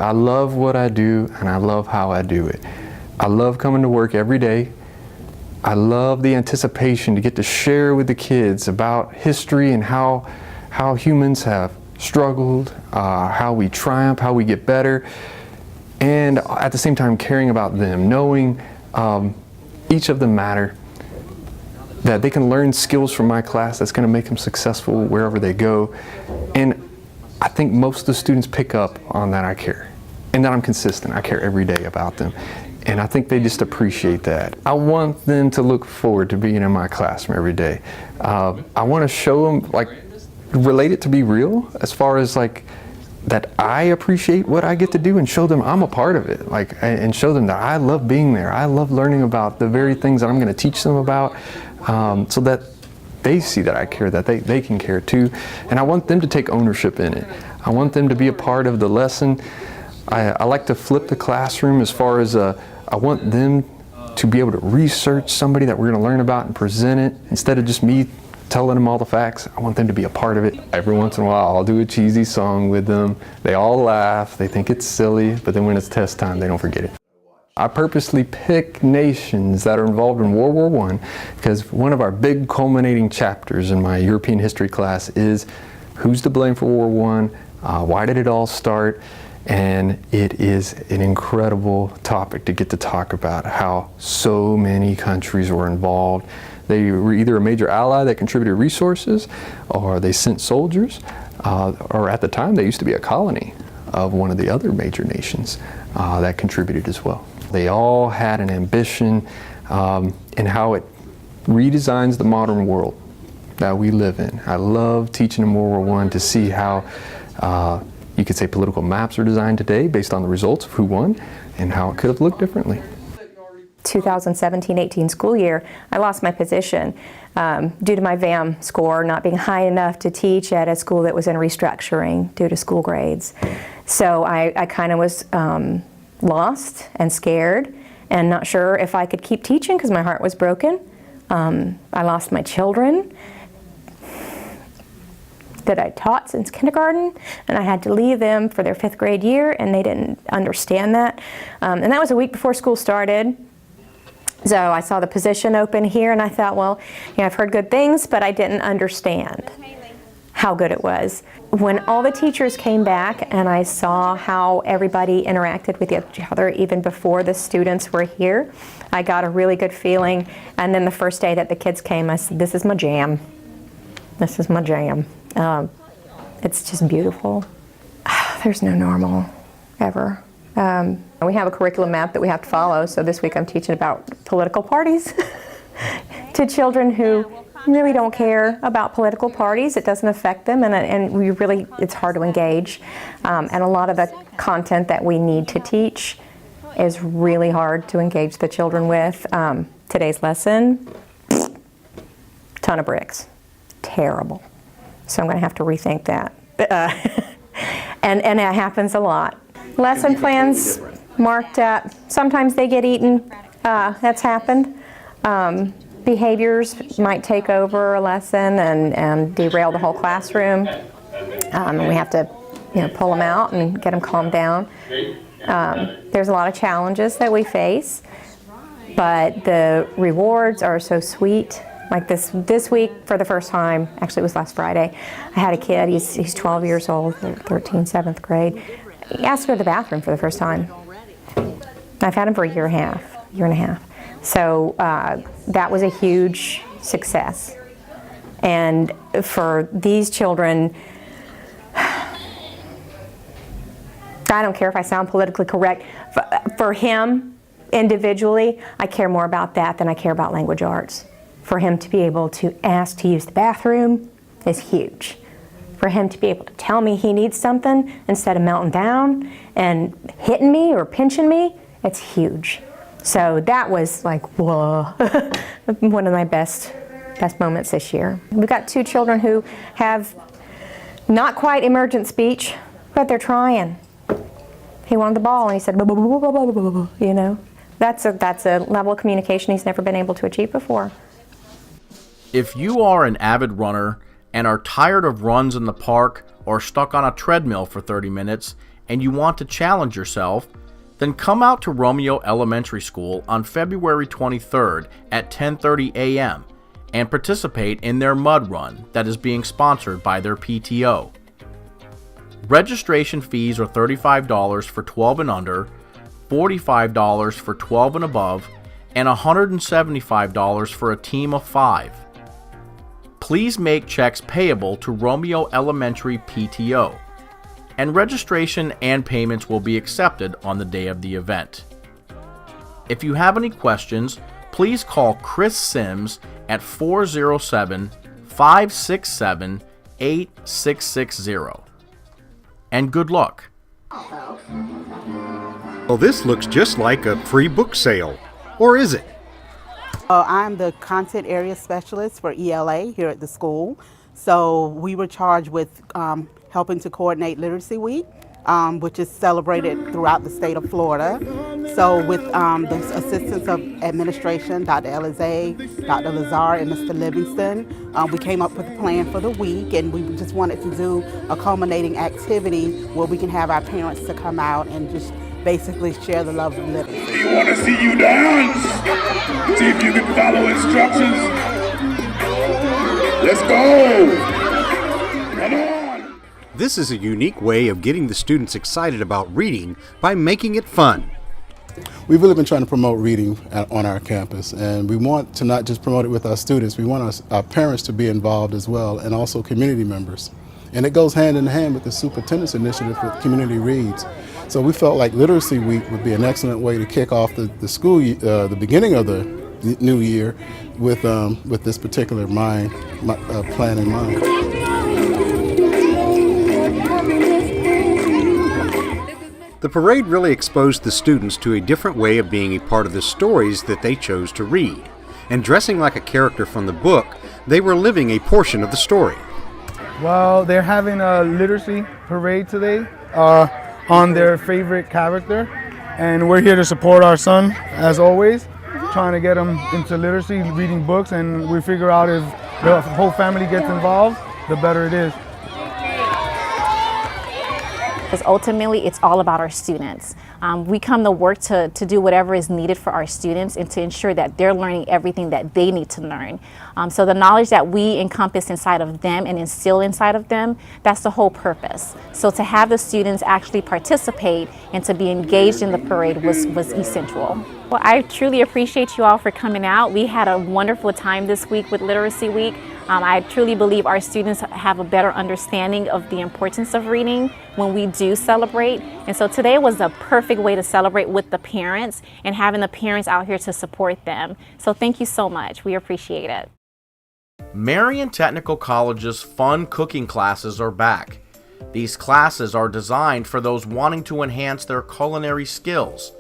I love what I do, and I love how I do it. I love coming to work every day. I love the anticipation to get to share with the kids about history and how humans have struggled, how we triumph, how we get better, and at the same time caring about them, knowing each of them matter, that they can learn skills from my class that's going to make them successful wherever they go. And I think most of the students pick up on that I care, and that I'm consistent. I care every day about them. And I think they just appreciate that. I want them to look forward to being in my classroom every day. I want to show them, like, relate it to be real, as far as like that I appreciate what I get to do, and show them I'm a part of it, like, and show them that I love being there. I love learning about the very things that I'm going to teach them about, so that they see that I care, that they can care too. And I want them to take ownership in it. I want them to be a part of the lesson. I like to flip the classroom as far as I want them to be able to research somebody that we're going to learn about and present it, instead of just me telling them all the facts. I want them to be a part of it. Every once in a while I'll do a cheesy song with them. They all laugh, they think it's silly, but then when it's test time they don't forget it. I purposely pick nations that are involved in World War I because one of our big culminating chapters in my European history class is who's to blame for World War I, why did it all start, and it is an incredible topic to get to talk about how so many countries were involved. They were either a major ally that contributed resources, or they sent soldiers, or at the time they used to be a colony of one of the other major nations that contributed as well. They all had an ambition in how it redesigns the modern world that we live in. I love teaching in World War I to see how you could say political maps are designed today based on the results of who won and how it could have looked differently. 2017-18 school year, I lost my position due to my VAM score not being high enough to teach at a school that was in restructuring due to school grades. So I kind of was lost and scared and not sure if I could keep teaching because my heart was broken. I lost my children that I taught since kindergarten, and I had to leave them for their 5th grade year, and they didn't understand that. And that was a week before school started. So I saw the position open here, and I thought, well, you know, I've heard good things, but I didn't understand how good it was. When all the teachers came back and I saw how everybody interacted with each other even before the students were here, I got a really good feeling. And then the first day that the kids came, I said, this is my jam. This is my jam. It's just beautiful. There's no normal, ever. We have a curriculum map that we have to follow, so this week I'm teaching about political parties to children who really don't care about political parties. It doesn't affect them, and we really, it's hard to engage. And a lot of the content that we need to teach is really hard to engage the children with. Today's lesson, ton of bricks, terrible. So I'm going to have to rethink that. And it happens a lot. Lesson plans marked up. Sometimes they get eaten. That's happened. Behaviors might take over a lesson and derail the whole classroom. And we have to, you know, pull them out and get them calmed down. There's a lot of challenges that we face, but the rewards are so sweet. Like this week, for the first time, actually it was last Friday, I had a kid, he's 12 years old, 13, 7th grade. He asked to go to the bathroom for the first time. I've had him for a year and a half. So that was a huge success. And for these children, I don't care if I sound politically correct, for him individually, I care more about that than I care about language arts. For him to be able to ask to use the bathroom is huge. For him to be able to tell me he needs something instead of melting down and hitting me or pinching me, it's huge. So that was like, whoa, one of my best moments this year. We've got 2 children who have not quite emergent speech, but they're trying. He wanted the ball and he said, blah, blah, blah, blah, blah, blah, blah, you know. That's a level of communication he's never been able to achieve before. If you are an avid runner and are tired of runs in the park or stuck on a treadmill for 30 minutes and you want to challenge yourself, then come out to Romeo Elementary School on February 23rd at 10:30 a.m. and participate in their mud run that is being sponsored by their PTO. Registration fees are $35 for 12 and under, $45 for 12 and above, and $175 for a team of 5. Please make checks payable to Romeo Elementary PTO, and registration and payments will be accepted on the day of the event. If you have any questions, please call Chris Sims at 407-567-8660. And good luck. Well, this looks just like a free book sale. Or is it? I'm the content area specialist for ELA here at the school. So we were charged with helping to coordinate Literacy Week, which is celebrated throughout the state of Florida. So with the assistance of administration, Dr. Elize, Dr. Lazar, and Mr. Livingston, we came up with a plan for the week, and we just wanted to do a culminating activity where we can have our parents to come out and just basically share the love of literacy. You want to see you dance? See if you can follow instructions. Let's go! Come on! This is a unique way of getting the students excited about reading by making it fun. We've really been trying to promote reading on our campus, and we want to not just promote it with our students, we want our parents to be involved as well, and also community members. And it goes hand in hand with the superintendent's initiative with Community Reads. So we felt like Literacy Week would be an excellent way to kick off the school, the beginning of the new year with this particular plan in mind. The parade really exposed the students to a different way of being a part of the stories that they chose to read. And dressing like a character from the book, they were living a portion of the story. Well, they're having a literacy parade today on their favorite character, and we're here to support our son, as always, trying to get him into literacy, reading books, and we figure out if the whole family gets involved, the better it is. Because ultimately, it's all about our students. We come to work to do whatever is needed for our students and to ensure that they're learning everything that they need to learn. So the knowledge that we encompass inside of them and instill inside of them, that's the whole purpose. So to have the students actually participate and to be engaged in the parade was essential. Well, I truly appreciate you all for coming out. We had a wonderful time this week with Literacy Week. I truly believe our students have a better understanding of the importance of reading when we do celebrate. And so today was a perfect way to celebrate with the parents and having the parents out here to support them. So thank you so much. We appreciate it. Marion Technical College's fun cooking classes are back. These classes are designed for those wanting to enhance their culinary skills.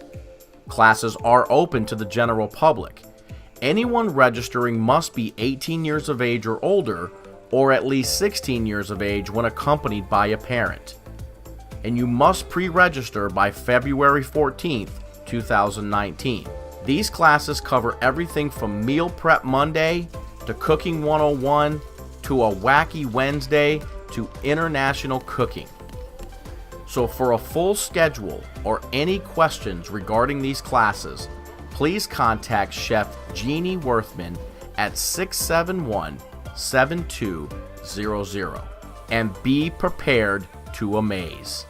Classes are open to the general public. Anyone registering must be 18 years of age or older, or at least 16 years of age when accompanied by a parent. And you must pre-register by February 14th, 2019. These classes cover everything from Meal Prep Monday to Cooking 101 to a Wacky Wednesday to International Cooking. So for a full schedule or any questions regarding these classes, please contact Chef Jeannie Worthman at 671-7200 and be prepared to amaze.